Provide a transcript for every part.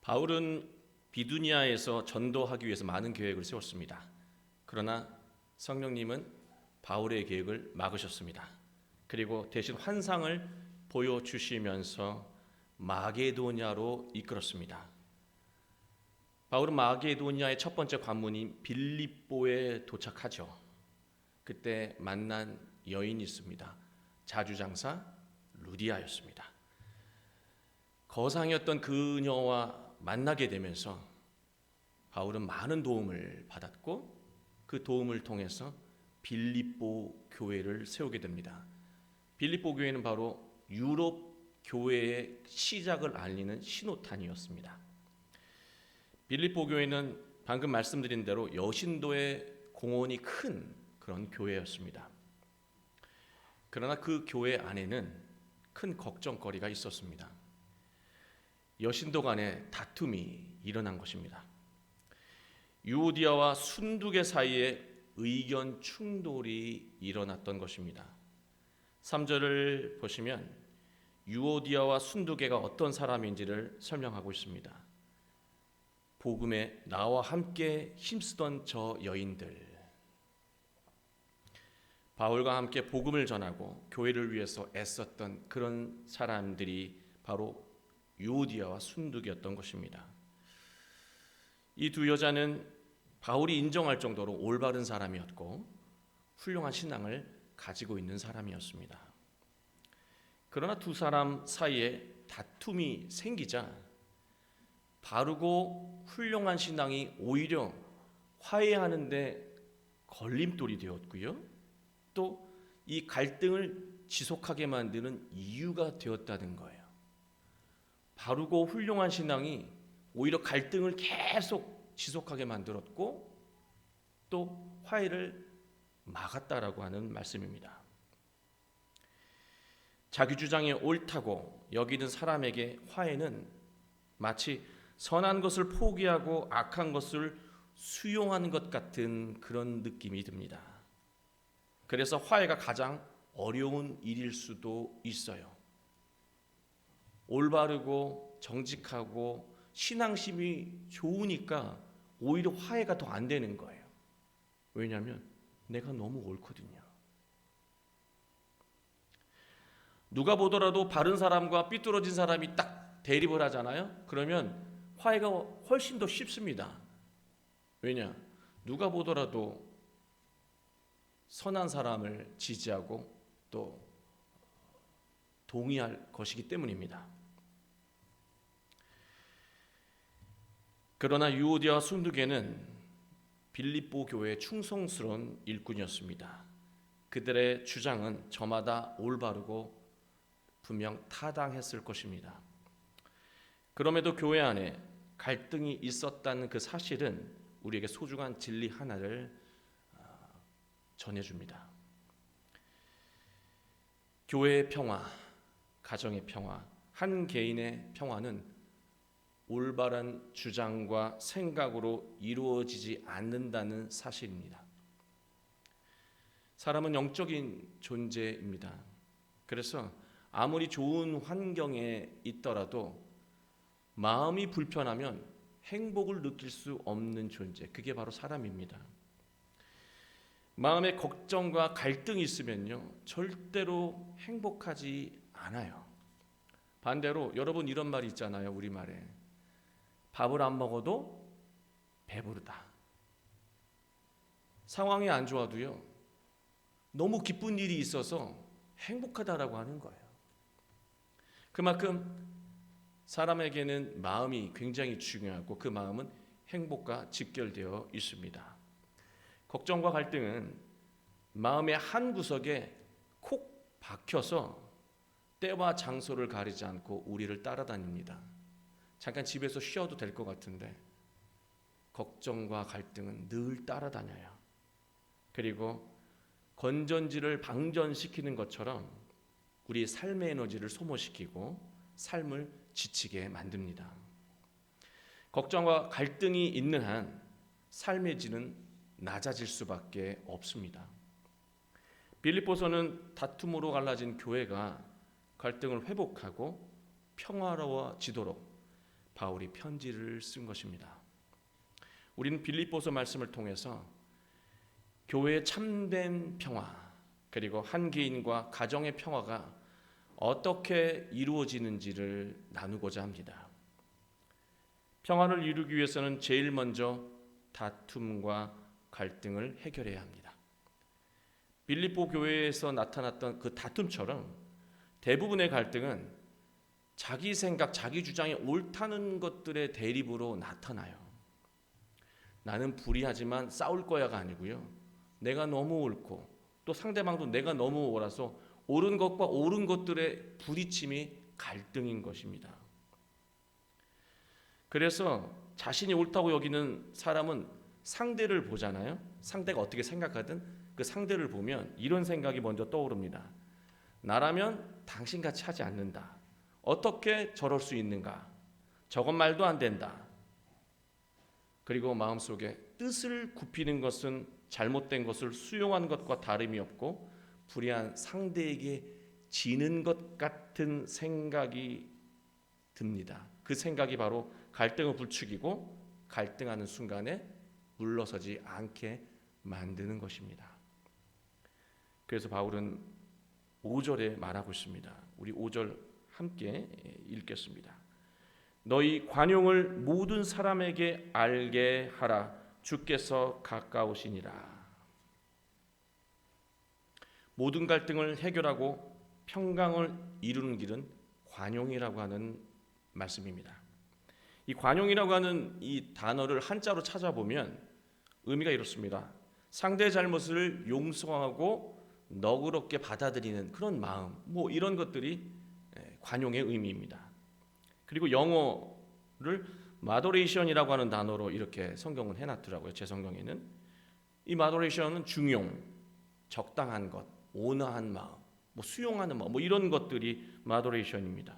바울은 비두니아에서 전도하기 위해서 많은 계획을 세웠습니다. 그러나 성령님은 바울의 계획을 막으셨습니다. 그리고 대신 환상을 보여주시면서 마게도냐로 이끌었습니다. 바울은 마게도냐의 첫 번째 관문인 빌립보에 도착하죠. 그때 만난 여인이 있습니다. 자주장사 루디아였습니다. 거상이었던 그녀와 만나게 되면서 바울은 많은 도움을 받았고 그 도움을 통해서 빌립보 교회를 세우게 됩니다. 빌립보 교회는 바로 유럽 교회의 시작을 알리는 신호탄이었습니다. 빌립보 교회는 방금 말씀드린 대로 여신도의 공헌이 큰 그런 교회였습니다. 그러나 그 교회 안에는 큰 걱정거리가 있었습니다. 여신도 간에 다툼이 일어난 것입니다. 유오디아와 순두계 사이에 의견 충돌이 일어났던 것입니다. 3절을 보시면 유오디아와 순두계가 어떤 사람인지를 설명하고 있습니다. 복음에 나와 함께 힘쓰던 저 여인들, 바울과 함께 복음을 전하고 교회를 위해서 애썼던 그런 사람들이 바로 유오디아와 순두계였던 것입니다. 이 두 여자는 바울이 인정할 정도로 올바른 사람이었고 훌륭한 신앙을 가지고 있는 사람이었습니다. 그러나 두 사람 사이에 다툼이 생기자 바르고 훌륭한 신앙이 오히려 화해하는 데 걸림돌이 되었고요. 또 이 갈등을 지속하게 만드는 이유가 되었다는 거예요. 바르고 훌륭한 신앙이 오히려 갈등을 계속 지속하게 만들었고 또 화해를 막았다라고 하는 말씀입니다. 자기 주장이 옳다고 여기는 사람에게 화해는 마치 선한 것을 포기하고 악한 것을 수용하는 것 같은 그런 느낌이 듭니다. 그래서 화해가 가장 어려운 일일 수도 있어요. 올바르고 정직하고 신앙심이 좋으니까 오히려 화해가 더 안 되는 거예요. 왜냐하면 내가 너무 옳거든요. 누가 보더라도 바른 사람과 삐뚤어진 사람이 딱 대립을 하잖아요. 그러면 화해가 훨씬 더 쉽습니다. 왜냐? 누가 보더라도 선한 사람을 지지하고 또 동의할 것이기 때문입니다. 그러나 유오디아와 순두계는 빌립보 교회의 충성스러운 일꾼이었습니다. 그들의 주장은 저마다 올바르고 분명 타당했을 것입니다. 그럼에도 교회 안에 갈등이 있었다는 그 사실은 우리에게 소중한 진리 하나를 전해줍니다. 교회의 평화, 가정의 평화, 한 개인의 평화는 올바른 주장과 생각으로 이루어지지 않는다는 사실입니다. 사람은 영적인 존재입니다. 그래서 아무리 좋은 환경에 있더라도 마음이 불편하면 행복을 느낄 수 없는 존재, 그게 바로 사람입니다. 마음에 걱정과 갈등이 있으면요, 절대로 행복하지 않아요. 반대로 여러분 이런 말이 있잖아요, 우리말에. 밥을 안 먹어도 배부르다. 상황이 안 좋아도요, 너무 기쁜 일이 있어서 행복하다라고 하는 거예요. 그만큼 사람에게는 마음이 굉장히 중요하고 그 마음은 행복과 직결되어 있습니다. 걱정과 갈등은 마음의 한 구석에 콕 박혀서 때와 장소를 가리지 않고 우리를 따라다닙니다. 잠깐 집에서 쉬어도 될 것 같은데 걱정과 갈등은 늘 따라다녀요. 그리고 건전지를 방전시키는 것처럼 우리의 삶의 에너지를 소모시키고 삶을 지치게 만듭니다. 걱정과 갈등이 있는 한 삶의 질은 낮아질 수밖에 없습니다. 빌립보서는 다툼으로 갈라진 교회가 갈등을 회복하고 평화로워지도록 바울이 편지를 쓴 것입니다. 우리는 빌립보서 말씀을 통해서 교회의 참된 평화, 그리고 한 개인과 가정의 평화가 어떻게 이루어지는지를 나누고자 합니다. 평화를 이루기 위해서는 제일 먼저 다툼과 갈등을 해결해야 합니다. 빌립보 교회에서 나타났던 그 다툼처럼 대부분의 갈등은 자기 생각, 자기 주장이 옳다는 것들의 대립으로 나타나요. 나는 불의하지만 싸울 거야가 아니고요. 내가 너무 옳고 또 상대방도 내가 너무 옳아서 옳은 것과 옳은 것들의 부딪힘이 갈등인 것입니다. 그래서 자신이 옳다고 여기는 사람은 상대를 보잖아요. 상대가 어떻게 생각하든 그 상대를 보면 이런 생각이 먼저 떠오릅니다. 나라면 당신같이 하지 않는다. 어떻게 저럴 수 있는가? 저건 말도 안 된다. 그리고 마음속에 뜻을 굽히는 것은 잘못된 것을 수용한 것과 다름이 없고 불의한 상대에게 지는 것 같은 생각이 듭니다. 그 생각이 바로 갈등을 부추기고 갈등하는 순간에 물러서지 않게 만드는 것입니다. 그래서 바울은 5절에 말하고 있습니다. 우리 5절 함께 읽겠습니다. 너희 관용을 모든 사람에게 알게 하라. 주께서 가까우시니라. 모든 갈등을 해결하고 평강을 이루는 길은 관용이라고 하는 말씀입니다. 이 관용이라고 하는 이 단어를 한자로 찾아보면 의미가 이렇습니다. 상대의 잘못을 용서하고 너그럽게 받아들이는 그런 마음, 뭐 이런 것들이 관용의 의미입니다. 그리고 영어를 마도레이션이라고 하는 단어로 이렇게 성경은 해놨더라고요. 제 성경에는 이 마도레이션은 중용, 적당한 것, 온화한 마음, 뭐 수용하는 마음, 뭐 이런 것들이 마도레이션입니다.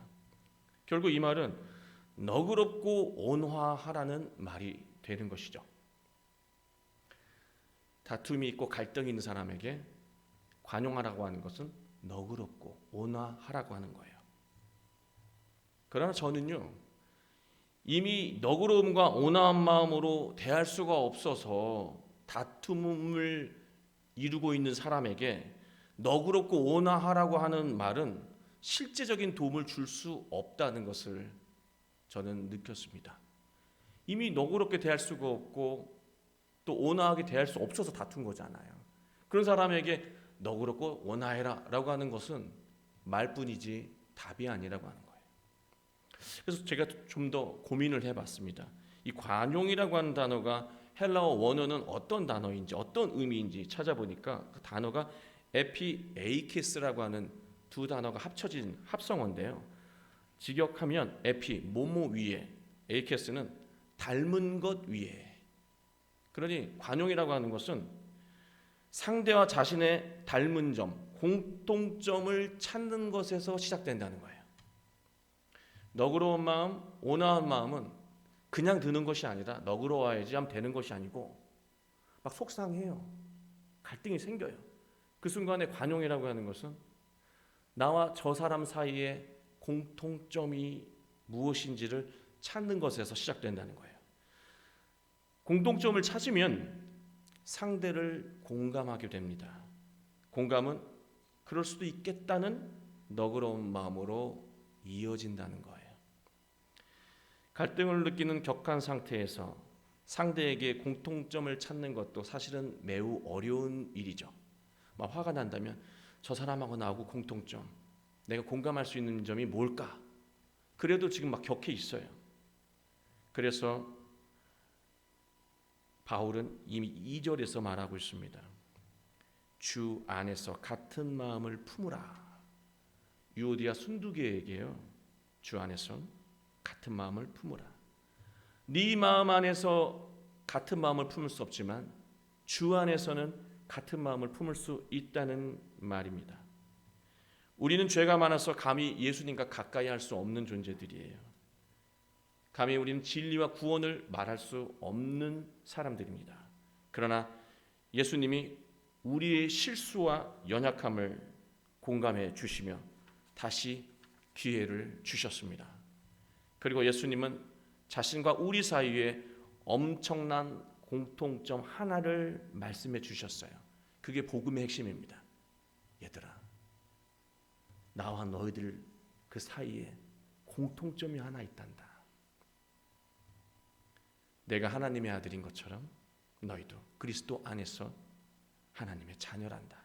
결국 이 말은 너그럽고 온화하라는 말이 되는 것이죠. 다툼이 있고 갈등이 있는 사람에게 관용하라고 하는 것은 너그럽고 온화하라고 하는 거예요. 그러나 저는요, 이미 너그러움과 온화한 마음으로 대할 수가 없어서 다툼을 이루고 있는 사람에게 너그럽고 온화하라고 하는 말은 실제적인 도움을 줄 수 없다는 것을 저는 느꼈습니다. 이미 너그럽게 대할 수가 없고 또 온화하게 대할 수 없어서 다툰 거잖아요. 그런 사람에게 너그럽고 온화해라 라고 하는 것은 말뿐이지 답이 아니라고 하는 거예요. 그래서 제가 좀 더 고민을 해봤습니다. 이 관용이라고 하는 단어가 헬라어 원어는 어떤 단어인지 어떤 의미인지 찾아보니까 그 단어가 에피에이케스라고 하는 두 단어가 합쳐진 합성어인데요. 직역하면 에피, 모모 위에, 에이케스는 닮은 것 위에. 그러니 관용이라고 하는 것은 상대와 자신의 닮은 점, 공통점을 찾는 것에서 시작된다는 거예요. 너그러운 마음, 온화한 마음은 그냥 드는 것이 아니라 너그러워야지 하면 되는 것이 아니고 막 속상해요. 갈등이 생겨요. 그 순간에 관용이라고 하는 것은 나와 저 사람 사이에 공통점이 무엇인지를 찾는 것에서 시작된다는 거예요. 공통점을 찾으면 상대를 공감하게 됩니다. 공감은 그럴 수도 있겠다는 너그러운 마음으로 이어진다는 거예요. 갈등을 느끼는 격한 상태에서 상대에게 공통점을 찾는 것도 사실은 매우 어려운 일이죠. 막 화가 난다면 저 사람하고 나하고 공통점, 내가 공감할 수 있는 점이 뭘까? 그래도 지금 막 격해 있어요. 그래서 바울은 이미 2절에서 말하고 있습니다. 주 안에서 같은 마음을 품으라. 유오디아 순두개에게요. 주 안에서 같은 마음을 품으라. 네 마음 안에서 같은 마음을 품을 수 없지만 주 안에서는 같은 마음을 품을 수 있다는 말입니다. 우리는 죄가 많아서 감히 예수님과 가까이 할 수 없는 존재들이에요. 감히 우리는 진리와 구원을 말할 수 없는 사람들입니다. 그러나 예수님이 우리의 실수와 연약함을 공감해 주시며 다시 기회를 주셨습니다. 그리고 예수님은 자신과 우리 사이에 엄청난 공통점 하나를 말씀해 주셨어요. 그게 복음의 핵심입니다. 얘들아, 나와 너희들 그 사이에 공통점이 하나 있단다. 내가 하나님의 아들인 것처럼 너희도 그리스도 안에서 하나님의 자녀란다.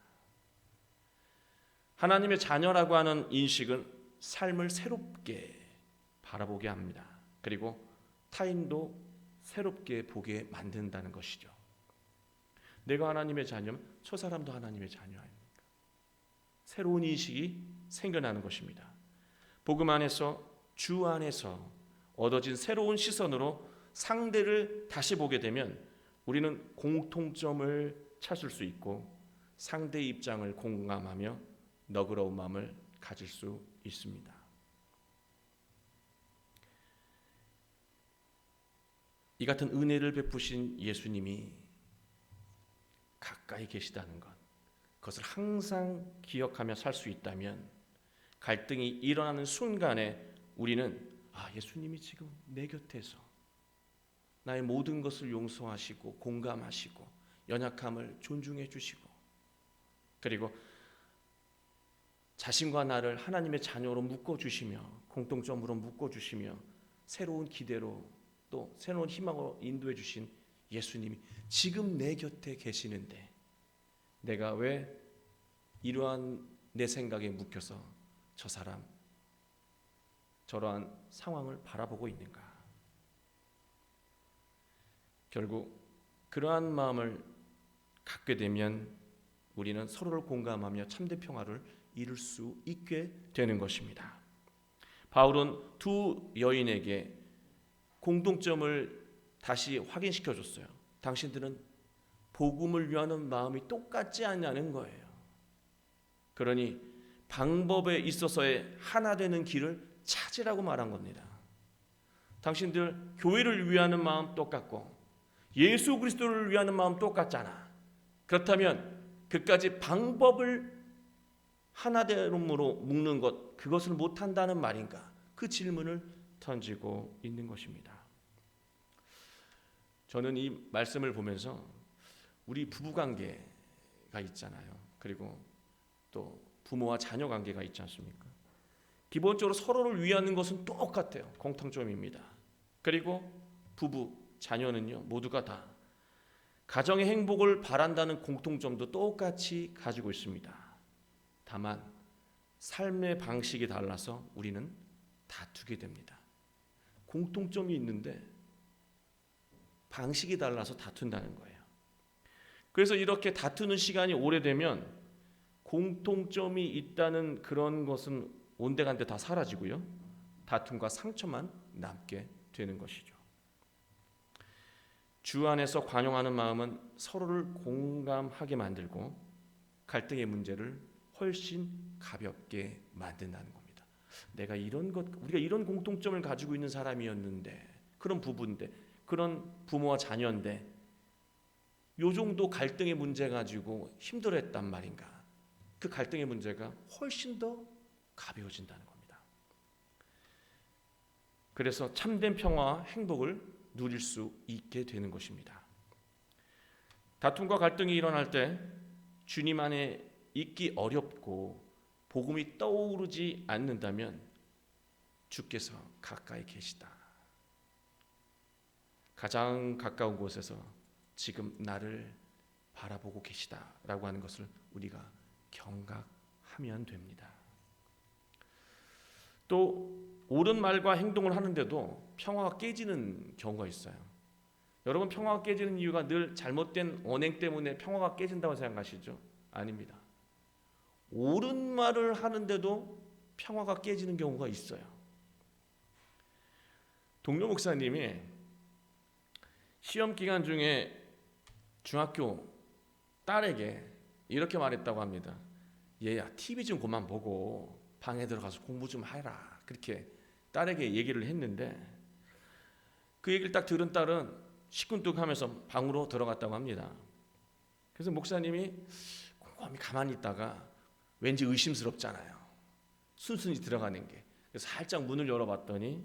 하나님의 자녀라고 하는 인식은 삶을 새롭게 바라보게 합니다. 그리고 타인도 새롭게 보게 만든다는 것이죠. 내가 하나님의 자녀면 저 사람도 하나님의 자녀 아닙니까? 새로운 인식이 생겨나는 것입니다. 복음 안에서, 주 안에서 얻어진 새로운 시선으로 상대를 다시 보게 되면 우리는 공통점을 찾을 수 있고 상대의 입장을 공감하며 너그러운 마음을 가질 수 있습니다. 이 같은 은혜를 베푸신 예수님이 가까이 계시다는 것, 그것을 항상 기억하며 살 수 있다면 갈등이 일어나는 순간에 우리는 예수님이 지금 내 곁에서 나의 모든 것을 용서하시고 공감하시고 연약함을 존중해 주시고 그리고 자신과 나를 하나님의 자녀로 묶어주시며 공통점으로 묶어주시며 새로운 기대로 또 새로운 희망으로 인도해 주신 예수님이 지금 내 곁에 계시는데 내가 왜 이러한 내 생각에 묶여서 저 사람 저러한 상황을 바라보고 있는가? 결국 그러한 마음을 갖게 되면 우리는 서로를 공감하며 참된 평화를 이룰 수 있게 되는 것입니다. 바울은 두 여인에게 공통점을 다시 확인시켜 줬어요. 당신들은 복음을 위하는 마음이 똑같지 않냐는 거예요. 그러니 방법에 있어서의 하나 되는 길을 찾으라고 말한 겁니다. 당신들 교회를 위하는 마음 똑같고 예수 그리스도를 위하는 마음 똑같잖아. 그렇다면 그까지 방법을 하나됨으로 묶는 것, 그것을 못한다는 말인가? 그 질문을 던지고 있는 것입니다. 저는 이 말씀을 보면서 우리 부부관계가 있잖아요. 그리고 또 부모와 자녀 관계가 있지 않습니까? 기본적으로 서로를 위하는 것은 똑같아요. 공통점입니다. 그리고 부부, 자녀는요, 모두가 다 가정의 행복을 바란다는 공통점도 똑같이 가지고 있습니다. 다만 삶의 방식이 달라서 우리는 다투게 됩니다. 공통점이 있는데 방식이 달라서 다툰다는 거예요. 그래서 이렇게 다투는 시간이 오래되면 공통점이 있다는 그런 것은 온데간데 다 사라지고요. 다툼과 상처만 남게 되는 것이죠. 주 안에서 관용하는 마음은 서로를 공감하게 만들고 갈등의 문제를 훨씬 가볍게 만든다는 겁니다. 내가 우리가 이런 공통점을 가지고 있는 사람이었는데, 그런 부부인데, 그런 부모와 자녀인데, 요 정도 갈등의 문제 가지고 힘들어했단 말인가? 그 갈등의 문제가 훨씬 더 가벼워진다는 겁니다. 그래서 참된 평화와 행복을 누릴 수 있게 되는 것입니다. 다툼과 갈등이 일어날 때 주님 안에 있기 어렵고 복음이 떠오르지 않는다면 주께서 가까이 계시다. 가장 가까운 곳에서 지금 나를 바라보고 계시다라고 하는 것을 우리가 경각하면 됩니다. 또 옳은 말과 행동을 하는데도 평화가 깨지는 경우가 있어요. 여러분, 평화가 깨지는 이유가 늘 잘못된 언행 때문에 평화가 깨진다고 생각하시죠? 아닙니다. 옳은 말을 하는데도 평화가 깨지는 경우가 있어요. 동료 목사님이 시험 기간 중에 중학교 딸에게 이렇게 말했다고 합니다. 얘야, TV 좀 그만 보고 방에 들어가서 공부 좀 해라. 그렇게 딸에게 얘기를 했는데 그 얘기를 딱 들은 딸은 시큰둥하면서 방으로 들어갔다고 합니다. 그래서 목사님이 곰곰이 가만히 있다가 왠지 의심스럽잖아요. 순순히 들어가는 게. 그래서 살짝 문을 열어봤더니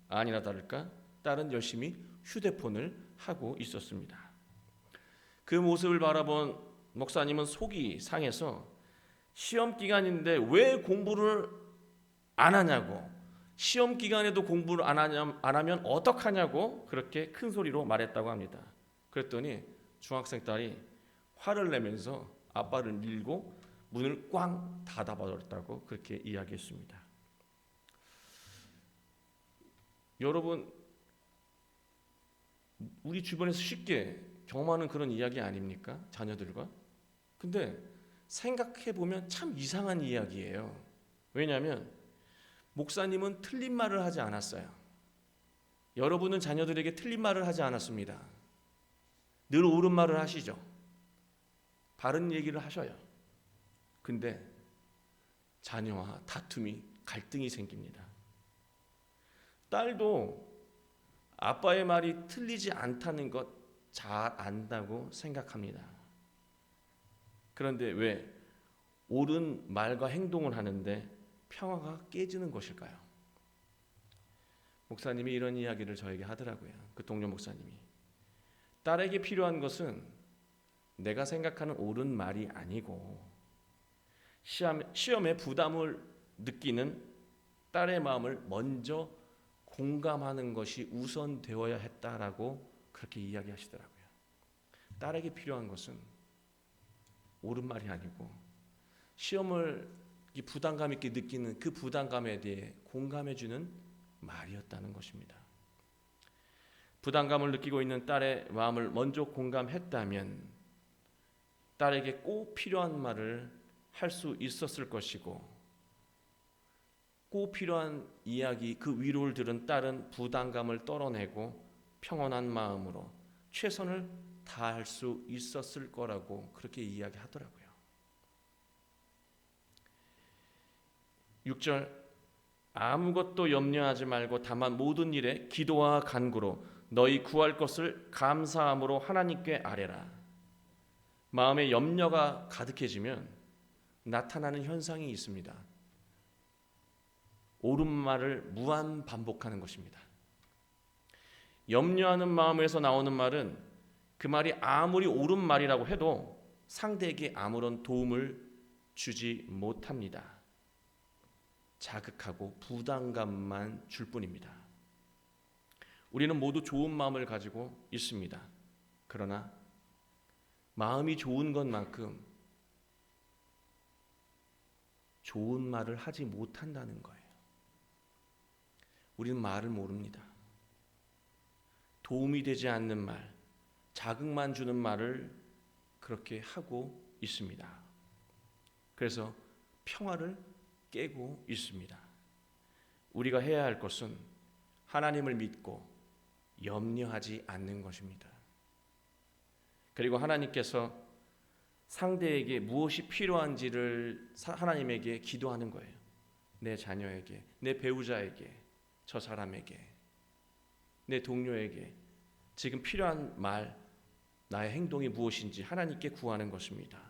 아니나 다를까 딸은 열심히 휴대폰을 하고 있었습니다. 그 모습을 바라본 목사님은 속이 상해서 시험 기간인데 왜 공부를 안 하냐고, 시험 기간에도 공부를 안 하면 어떡하냐고 그렇게 큰 소리로 말했다고 합니다. 그랬더니 중학생 딸이 화를 내면서 아빠를 밀고 문을 꽝 닫아버렸다고 그렇게 이야기했습니다. 여러분, 우리 주변에서 쉽게 경험하는 그런 이야기 아닙니까? 자녀들과. 근데 생각해 보면 참 이상한 이야기예요. 왜냐하면 목사님은 틀린 말을 하지 않았어요. 여러분은 자녀들에게 틀린 말을 하지 않았습니다. 늘 옳은 말을 하시죠. 바른 얘기를 하셔요. 근데 자녀와 다툼이, 갈등이 생깁니다. 딸도 아빠의 말이 틀리지 않다는 것 잘 안다고 생각합니다. 그런데 왜 옳은 말과 행동을 하는데 평화가 깨지는 것일까요? 목사님이 이런 이야기를 저에게 하더라고요. 그 동료 목사님이. 딸에게 필요한 것은 내가 생각하는 옳은 말이 아니고 시험에 부담을 느끼는 딸의 마음을 먼저 공감하는 것이 우선되어야 했다라고 그렇게 이야기하시더라고요. 딸에게 필요한 것은 옳은 말이 아니고 시험을 부담감 있게 느끼는 그 부담감에 대해 공감해주는 말이었다는 것입니다. 부담감을 느끼고 있는 딸의 마음을 먼저 공감했다면 딸에게 꼭 필요한 말을 할 수 있었을 것이고, 꼭 필요한 이야기, 그 위로를 들은 딸은 부담감을 떨어내고 평온한 마음으로 최선을 다할 수 있었을 거라고 그렇게 이야기하더라고요. 6절, 아무것도 염려하지 말고 다만 모든 일에 기도와 간구로 너희 구할 것을 감사함으로 하나님께 아뢰라. 마음에 염려가 가득해지면 나타나는 현상이 있습니다. 옳은 말을 무한 반복하는 것입니다. 염려하는 마음에서 나오는 말은 그 말이 아무리 옳은 말이라고 해도 상대에게 아무런 도움을 주지 못합니다. 자극하고 부담감만 줄 뿐입니다. 우리는 모두 좋은 마음을 가지고 있습니다. 그러나 마음이 좋은 것만큼 좋은 말을 하지 못한다는 거예요. 우리는 말을 모릅니다. 도움이 되지 않는 말, 자극만 주는 말을 그렇게 하고 있습니다. 그래서 평화를 깨고 있습니다. 우리가 해야 할 것은 하나님을 믿고 염려하지 않는 것입니다. 그리고 하나님께서 상대에게 무엇이 필요한지를 하나님에게 기도하는 거예요. 내 자녀에게, 내 배우자에게, 저 사람에게, 내 동료에게 지금 필요한 말, 나의 행동이 무엇인지 하나님께 구하는 것입니다.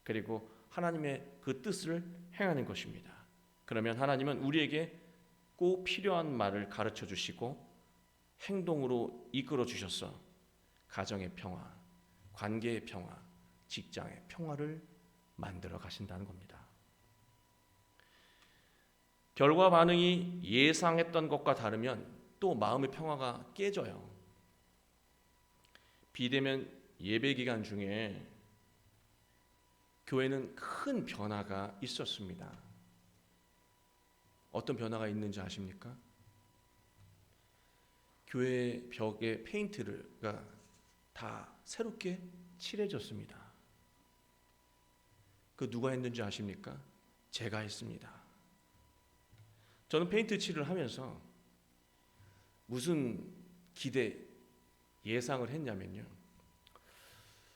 그리고 하나님의 그 뜻을 행하는 것입니다. 그러면 하나님은 우리에게 꼭 필요한 말을 가르쳐 주시고 행동으로 이끌어 주셔서 가정의 평화, 관계의 평화, 직장의 평화를 만들어 가신다는 겁니다. 결과 반응이 예상했던 것과 다르면 또 마음의 평화가 깨져요. 비대면 예배 기간 중에 교회는 큰 변화가 있었습니다. 어떤 변화가 있는지 아십니까? 교회 벽에 페인트가 다 새롭게 칠해졌습니다. 그 누가 했는지 아십니까? 제가 했습니다. 저는 페인트 칠을 하면서 무슨 기대, 예상을 했냐면요.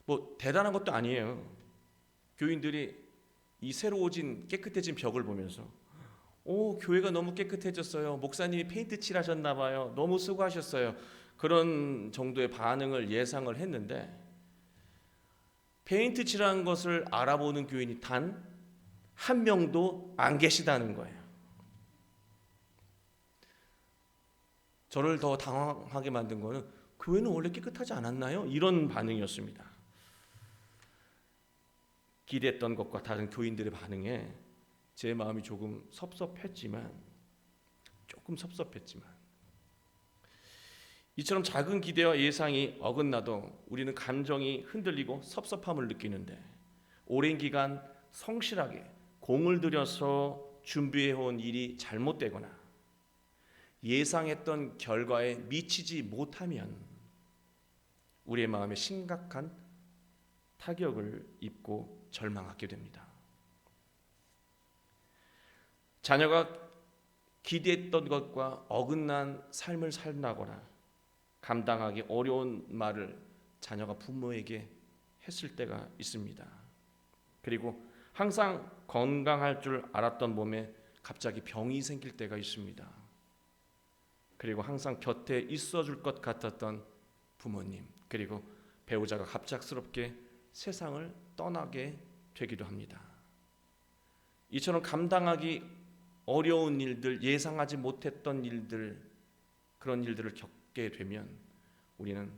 뭐 대단한 것도 아니에요. 교인들이 이 새로워진 깨끗해진 벽을 보면서 교회가 너무 깨끗해졌어요. 목사님이 페인트 칠하셨나 봐요. 너무 수고하셨어요. 그런 정도의 반응을 예상을 했는데 페인트 칠한 것을 알아보는 교인이 단 한 명도 안 계시다는 거예요. 저를 더 당황하게 만든 거는 교회는 원래 깨끗하지 않았나요? 이런 반응이었습니다. 기대했던 것과 다른 교인들의 반응에 제 마음이 조금 섭섭했지만 이처럼 작은 기대와 예상이 어긋나도 우리는 감정이 흔들리고 섭섭함을 느끼는데, 오랜 기간 성실하게 공을 들여서 준비해온 일이 잘못되거나 예상했던 결과에 미치지 못하면 우리의 마음에 심각한 타격을 입고 절망하게 됩니다. 자녀가 기대했던 것과 어긋난 삶을 살나거나 감당하기 어려운 말을 자녀가 부모에게 했을 때가 있습니다. 그리고 항상 건강할 줄 알았던 몸에 갑자기 병이 생길 때가 있습니다. 그리고 항상 곁에 있어줄 것 같았던 부모님, 그리고 배우자가 갑작스럽게 세상을 떠나게 되기도 합니다. 이처럼 감당하기 어려운 일들, 예상하지 못했던 일들, 그런 일들을 겪게 되면 우리는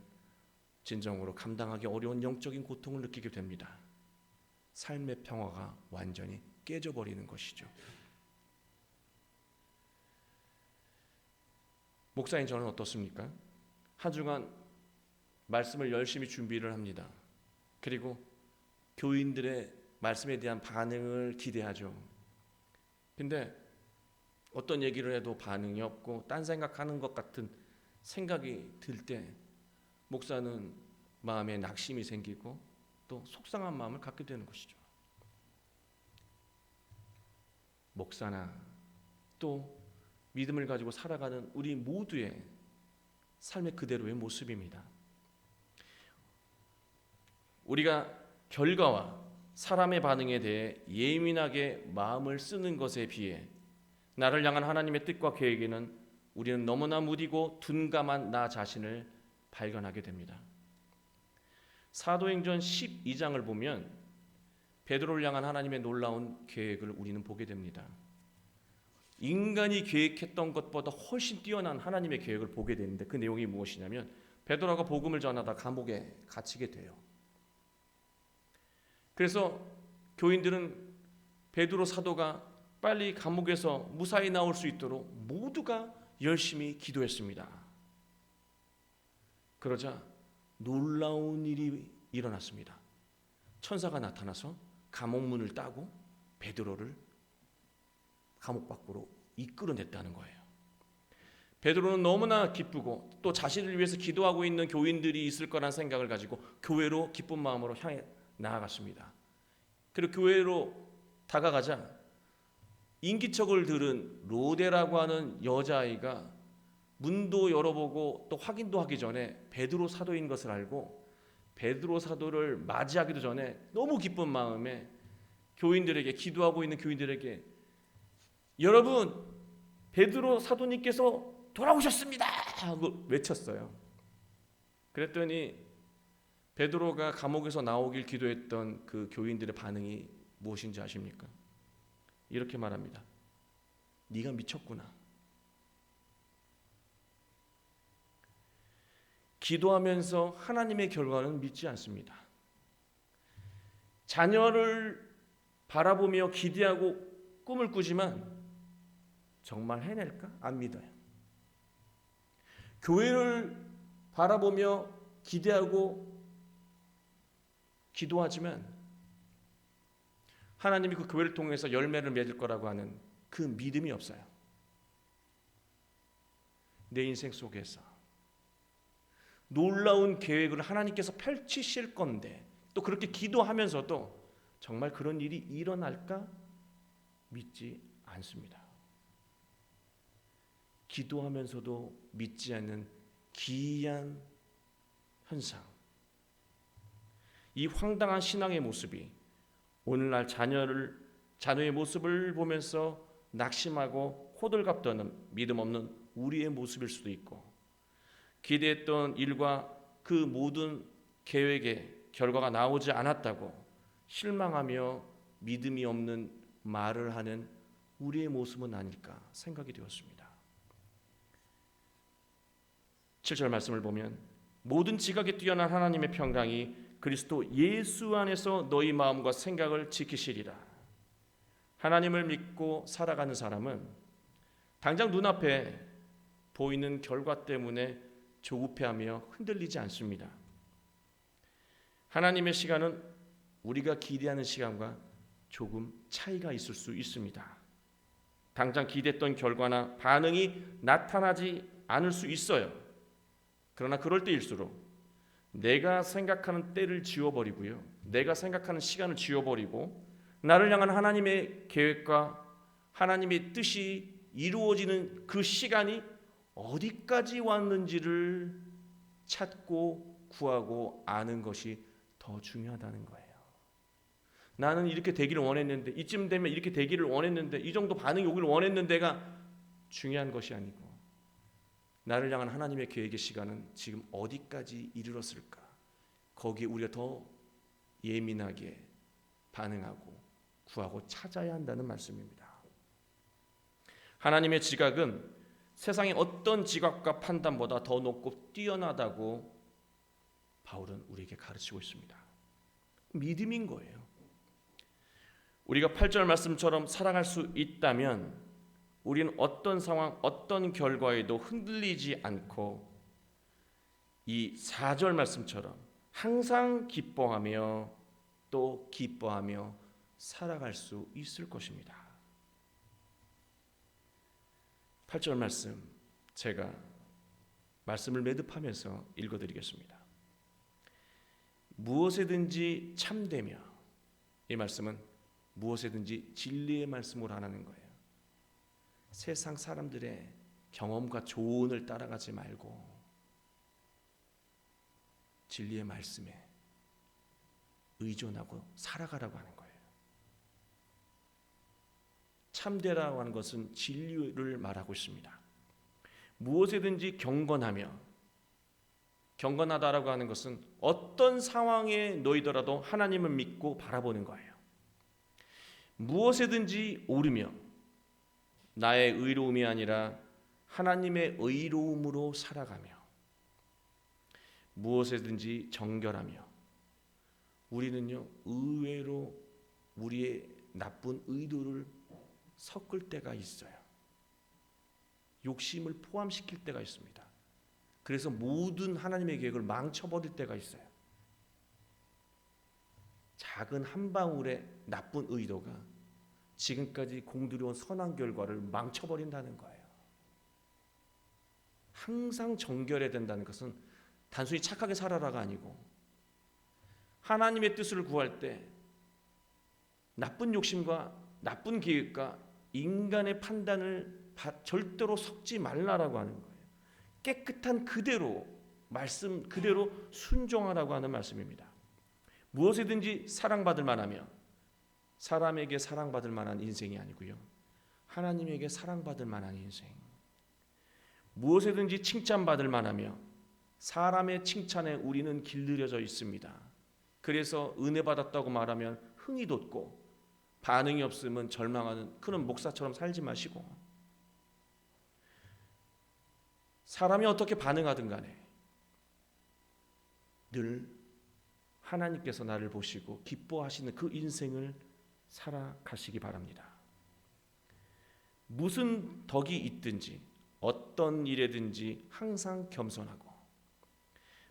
진정으로 감당하기 어려운 영적인 고통을 느끼게 됩니다. 삶의 평화가 완전히 깨져버리는 것이죠. 목사인 저는 어떻습니까? 한 주간 말씀을 열심히 준비를 합니다. 그리고 교인들의 말씀에 대한 반응을 기대하죠. 근데 어떤 얘기를 해도 반응이 없고 딴 생각하는 것 같은 생각이 들 때 목사는 마음에 낙심이 생기고 또 속상한 마음을 갖게 되는 것이죠. 목사나 또 믿음을 가지고 살아가는 우리 모두의 삶의 그대로의 모습입니다. 우리가 결과와 사람의 반응에 대해 예민하게 마음을 쓰는 것에 비해 나를 향한 하나님의 뜻과 계획에는 우리는 너무나 무디고 둔감한 나 자신을 발견하게 됩니다. 사도행전 12장을 보면 베드로를 향한 하나님의 놀라운 계획을 우리는 보게 됩니다. 인간이 계획했던 것보다 훨씬 뛰어난 하나님의 계획을 보게 되는데, 그 내용이 무엇이냐면 베드로가 복음을 전하다 감옥에 갇히게 돼요. 그래서 교인들은 베드로 사도가 빨리 감옥에서 무사히 나올 수 있도록 모두가 열심히 기도했습니다. 그러자 놀라운 일이 일어났습니다. 천사가 나타나서 감옥문을 따고 베드로를 감옥 밖으로 이끌어냈다는 거예요. 베드로는 너무나 기쁘고 또 자신을 위해서 기도하고 있는 교인들이 있을 거란 생각을 가지고 교회로 기쁜 마음으로 향해 나아갔습니다. 그리고 교회로 다가가자 인기척을 들은 로데라고 하는 여자아이가 문도 열어보고 또 확인도 하기 전에 베드로 사도인 것을 알고 베드로 사도를 맞이하기도 전에 너무 기쁜 마음에 교인들에게, 기도하고 있는 교인들에게, 여러분 베드로 사도님께서 돌아오셨습니다 하고 외쳤어요. 그랬더니 베드로가 감옥에서 나오길 기도했던 그 교인들의 반응이 무엇인지 아십니까? 이렇게 말합니다. 네가 미쳤구나. 기도하면서 하나님의 결과는 믿지 않습니다. 자녀를 바라보며 기대하고 꿈을 꾸지만 정말 해낼까? 안 믿어요. 교회를 바라보며 기대하고 기도하지만 하나님이 그 교회를 통해서 열매를 맺을 거라고 하는 그 믿음이 없어요. 내 인생 속에서 놀라운 계획을 하나님께서 펼치실 건데 또 그렇게 기도하면서도 정말 그런 일이 일어날까 믿지 않습니다. 기도하면서도 믿지 않는 기이한 현상, 이 황당한 신앙의 모습이 오늘날 자녀의 모습을 보면서 낙심하고 호들갑 떠는 믿음 없는 우리의 모습일 수도 있고, 기대했던 일과 그 모든 계획의 결과가 나오지 않았다고 실망하며 믿음이 없는 말을 하는 우리의 모습은 아닐까 생각이 되었습니다. 7절 말씀을 보면 모든 지각에 뛰어난 하나님의 평강이 그리스도 예수 안에서 너희 마음과 생각을 지키시리라. 하나님을 믿고 살아가는 사람은 당장 눈앞에 보이는 결과 때문에 조급해하며 흔들리지 않습니다. 하나님의 시간은 우리가 기대하는 시간과 조금 차이가 있을 수 있습니다. 당장 기대했던 결과나 반응이 나타나지 않을 수 있어요. 그러나 그럴 때일수록 내가 생각하는 때를 지워버리고요, 내가 생각하는 시간을 지워버리고 나를 향한 하나님의 계획과 하나님의 뜻이 이루어지는 그 시간이 어디까지 왔는지를 찾고 구하고 아는 것이 더 중요하다는 거예요. 나는 이렇게 되기를 원했는데, 이쯤 되면 이렇게 되기를 원했는데, 이 정도 반응이 오기를 원했는데가 중요한 것이 아니고, 나를 향한 하나님의 계획의 시간은 지금 어디까지 이르렀을까? 거기에 우리가 더 예민하게 반응하고 구하고 찾아야 한다는 말씀입니다. 하나님의 지각은 세상의 어떤 지각과 판단보다 더 높고 뛰어나다고 바울은 우리에게 가르치고 있습니다. 믿음인 거예요. 우리가 8절 말씀처럼 살아갈 수 있다면 우리는 어떤 상황, 어떤 결과에도 흔들리지 않고 이 4절 말씀처럼 항상 기뻐하며 또 기뻐하며 살아갈 수 있을 것입니다. 8절 말씀 제가 말씀을 매듭하면서 읽어드리겠습니다. 무엇에든지 참되며, 이 말씀은 무엇에든지 진리의 말씀으로 하라는 거예요. 세상 사람들의 경험과 조언을 따라가지 말고 진리의 말씀에 의존하고 살아가라고 하는 거예요. 참되라고 하는 것은 진리를 말하고 있습니다. 무엇에든지 경건하며, 경건하다라고 하는 것은 어떤 상황에 놓이더라도 하나님을 믿고 바라보는 거예요. 무엇에든지 오르며, 나의 의로움이 아니라 하나님의 의로움으로 살아가며, 무엇에든지 정결하며, 우리는요 의외로 우리의 나쁜 의도를 섞을 때가 있어요. 욕심을 포함시킬 때가 있습니다. 그래서 모든 하나님의 계획을 망쳐버릴 때가 있어요. 작은 한 방울의 나쁜 의도가 지금까지 공들여온 선한 결과를 망쳐버린다는 거예요. 항상 정결해야 된다는 것은 단순히 착하게 살아라가 아니고, 하나님의 뜻을 구할 때 나쁜 욕심과 나쁜 계획과 인간의 판단을 절대로 섞지 말라라고 하는 거예요. 깨끗한 그대로, 말씀 그대로 순종하라고 하는 말씀입니다. 무엇이든지 사랑받을 만하며, 사람에게 사랑받을 만한 인생이 아니고요, 하나님에게 사랑받을 만한 인생. 무엇이든지 칭찬받을 만하며, 사람의 칭찬에 우리는 길들여져 있습니다. 그래서 은혜 받았다고 말하면 흥이 돋고 반응이 없으면 절망하는 그런 목사처럼 살지 마시고, 사람이 어떻게 반응하든 간에 늘 하나님께서 나를 보시고 기뻐하시는 그 인생을 살아가시기 바랍니다. 무슨 덕이 있든지 어떤 일에든지 항상 겸손하고,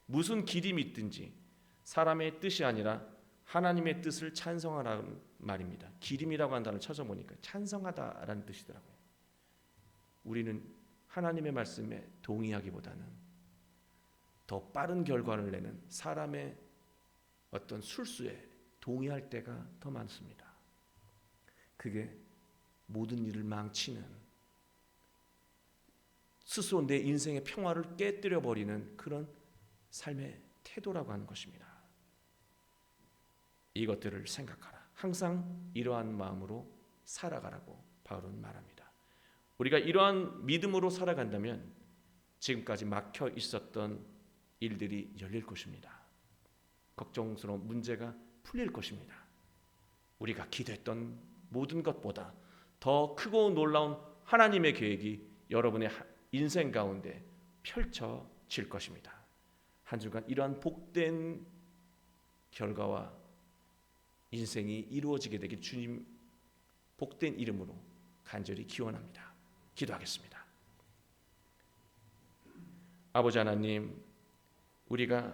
무슨 기림이 있든지 사람의 뜻이 아니라 하나님의 뜻을 찬성하라는 말입니다. 기림이라고 하는 단어를 찾아보니까 찬성하다라는 뜻이더라고요. 우리는 하나님의 말씀에 동의하기보다는 더 빠른 결과를 내는 사람의 어떤 술수에 동의할 때가 더 많습니다. 그게 모든 일을 망치는, 스스로 내 인생의 평화를 깨뜨려버리는 그런 삶의 태도라고 하는 것입니다. 이것들을 생각하라. 항상 이러한 마음으로 살아가라고 바울은 말합니다. 우리가 이러한 믿음으로 살아간다면 지금까지 막혀 있었던 일들이 열릴 것입니다. 걱정스러운 문제가 풀릴 것입니다. 우리가 기도했던 모든 것보다 더 크고 놀라운 하나님의 계획이 여러분의 인생 가운데 펼쳐질 질 것입니다. 한 주간 이러한 복된 결과와 인생이 이루어지게 되길 주님 복된 이름으로 간절히 기원합니다. 기도하겠습니다. 아버지 하나님, 우리가